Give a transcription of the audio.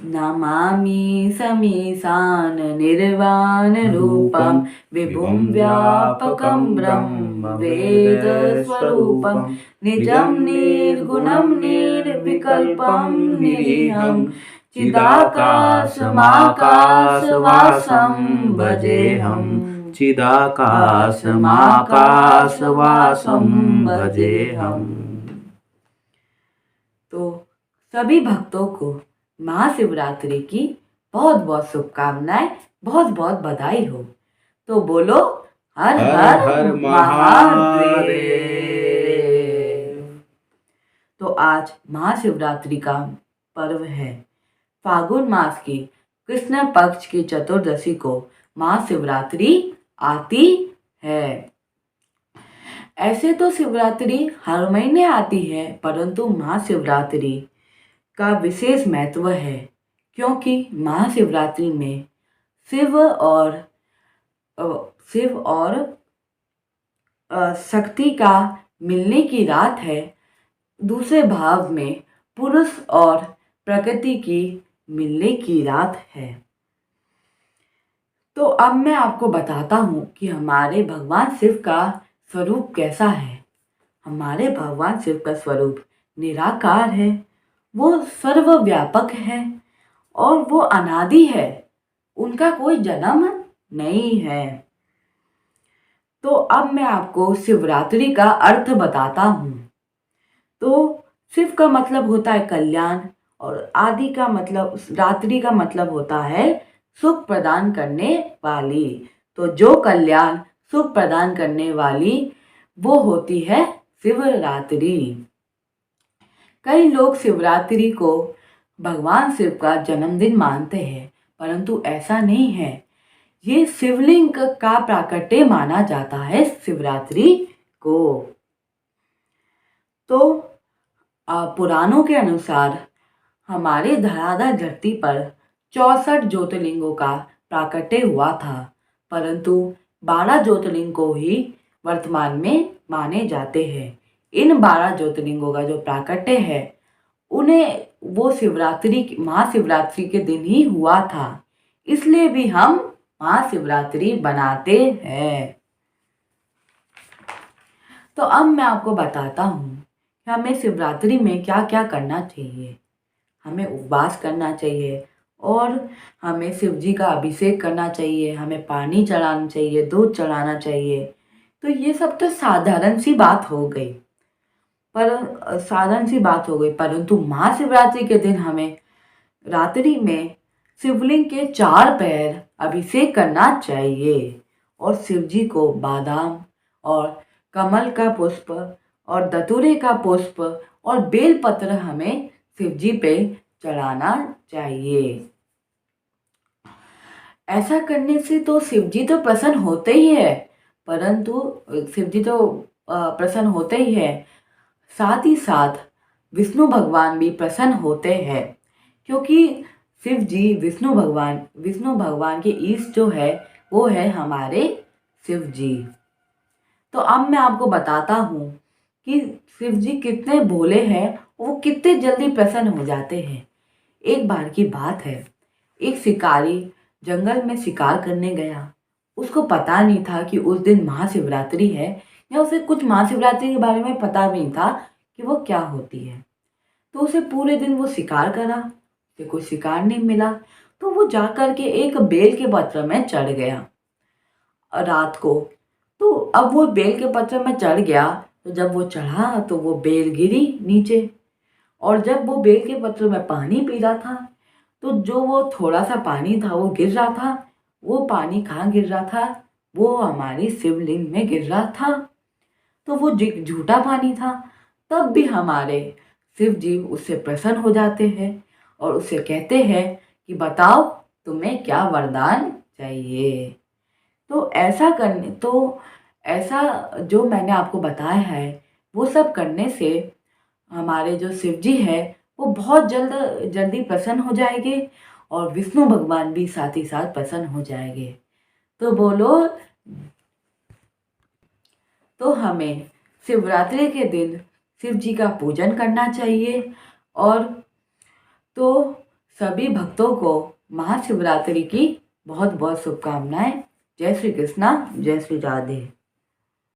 नमामि समीशान निर्वाणरूपं विभुं व्यापकं ब्रह्मवेदस्वरूपं निजं निर्गुणं निर्विकल्पं निरीहं चिदाकाशमाकाशवासं भजेऽहम् चिदाकाशमाकाशवासं भजेऽहम्। तो सभी भक्तों को महाशिवरात्रि की बहुत बहुत शुभकामनाएं, बहुत बहुत बधाई हो। तो बोलो हर हर हर हर महादेव। तो आज महाशिवरात्रि का पर्व है। फागुन मास की कृष्ण पक्ष की चतुर्दशी को महाशिवरात्रि आती है। ऐसे तो शिवरात्रि हर महीने आती है, परंतु महाशिवरात्रि का विशेष महत्व है, क्योंकि महाशिवरात्रि में शिव और शक्ति का मिलने की रात है। दूसरे भाव में पुरुष और प्रकृति की मिलने की रात है। तो अब मैं आपको बताता हूँ कि हमारे भगवान शिव का स्वरूप कैसा है। हमारे भगवान शिव का स्वरूप निराकार है, वो सर्वव्यापक है और वो अनादि है, उनका कोई जन्म नहीं है। तो अब मैं आपको शिवरात्रि का अर्थ बताता हूँ। तो शिव का मतलब होता है कल्याण और आदि का मतलब, रात्रि का मतलब होता है सुख प्रदान करने वाली। तो जो कल्याण सुख प्रदान करने वाली वो होती है शिवरात्रि। कई लोग शिवरात्रि को भगवान शिव का जन्मदिन मानते हैं, परंतु ऐसा नहीं है। ये शिवलिंग का प्राकट्य माना जाता है शिवरात्रि को। तो पुराणों के अनुसार हमारे धराधर धरती पर 64 ज्योतिर्लिंगों का प्राकट्य हुआ था, परंतु 12 ज्योतिर्लिंग को ही वर्तमान में माने जाते हैं। इन 12 ज्योतिर्लिंगों का जो प्राकट्य है उन्हें वो शिवरात्रि, महाशिवरात्रि के दिन ही हुआ था, इसलिए भी हम महाशिवरात्रि बनाते हैं। तो अब मैं आपको बताता हूँ कि हमें शिवरात्रि में क्या क्या करना चाहिए। हमें उपवास करना चाहिए और हमें शिव जी का अभिषेक करना चाहिए, हमें पानी चढ़ाना चाहिए, दूध चढ़ाना चाहिए। तो ये सब तो साधारण सी बात हो गई, परंतु महाशिवरात्रि के दिन हमें रात्रि में शिवलिंग के 4 पैर अभिषेक करना चाहिए और शिव जी को बादाम और कमल का पुष्प और धतूरे का पुष्प और बेलपत्र हमें शिव जी पे चढ़ाना चाहिए। ऐसा करने से तो शिव जी तो प्रसन्न होते ही है, परंतु शिव जी तो प्रसन्न होते ही है, साथ ही साथ विष्णु भगवान भी प्रसन्न होते हैं, क्योंकि शिव जी विष्णु भगवान के ईष्ट जो है वो है हमारे शिव जी। तो अब मैं आपको बताता हूँ कि शिव जी कितने भोले हैं, वो कितने जल्दी प्रसन्न हो जाते हैं। एक बार की बात है, एक शिकारी जंगल में शिकार करने गया। उसको पता नहीं था कि उस दिन महाशिवरात्रि है, या उसे कुछ महाशिवरात्रि के बारे में पता भी नहीं था कि वो क्या होती है। तो उसे पूरे दिन वो शिकार करा, उसे कोई शिकार नहीं मिला। तो वो जा कर के एक बेल के पत्र में चढ़ गया रात को। तो अब वो बेल के पत्र में चढ़ गया, तो जब वो चढ़ा तो वो बेल गिरी नीचे, और जब वो बेल के पत्र में पानी पी रहा था तो जो वो थोड़ा सा पानी था वो गिर रहा था। वो पानी कहाँ गिर रहा था? वो हमारी शिवलिंग में गिर रहा था। तो वो झूठा पानी था। तब भी हमारे शिव जी उससे प्रसन्न हो जाते हैं और उससे कहते हैं कि बताओ तुम्हें क्या वरदान चाहिए। तो ऐसा जो मैंने आपको बताया है वो सब करने से हमारे जो शिव जी है वो बहुत जल्दी प्रसन्न हो जाएंगे और विष्णु भगवान भी साथ ही साथ प्रसन्न हो जाएंगे। तो बोलो, तो हमें शिवरात्रि के दिन शिव जी का पूजन करना चाहिए। और तो सभी भक्तों को महाशिवरात्रि की बहुत बहुत शुभकामनाएं। जय श्री कृष्णा, जय श्री राधे।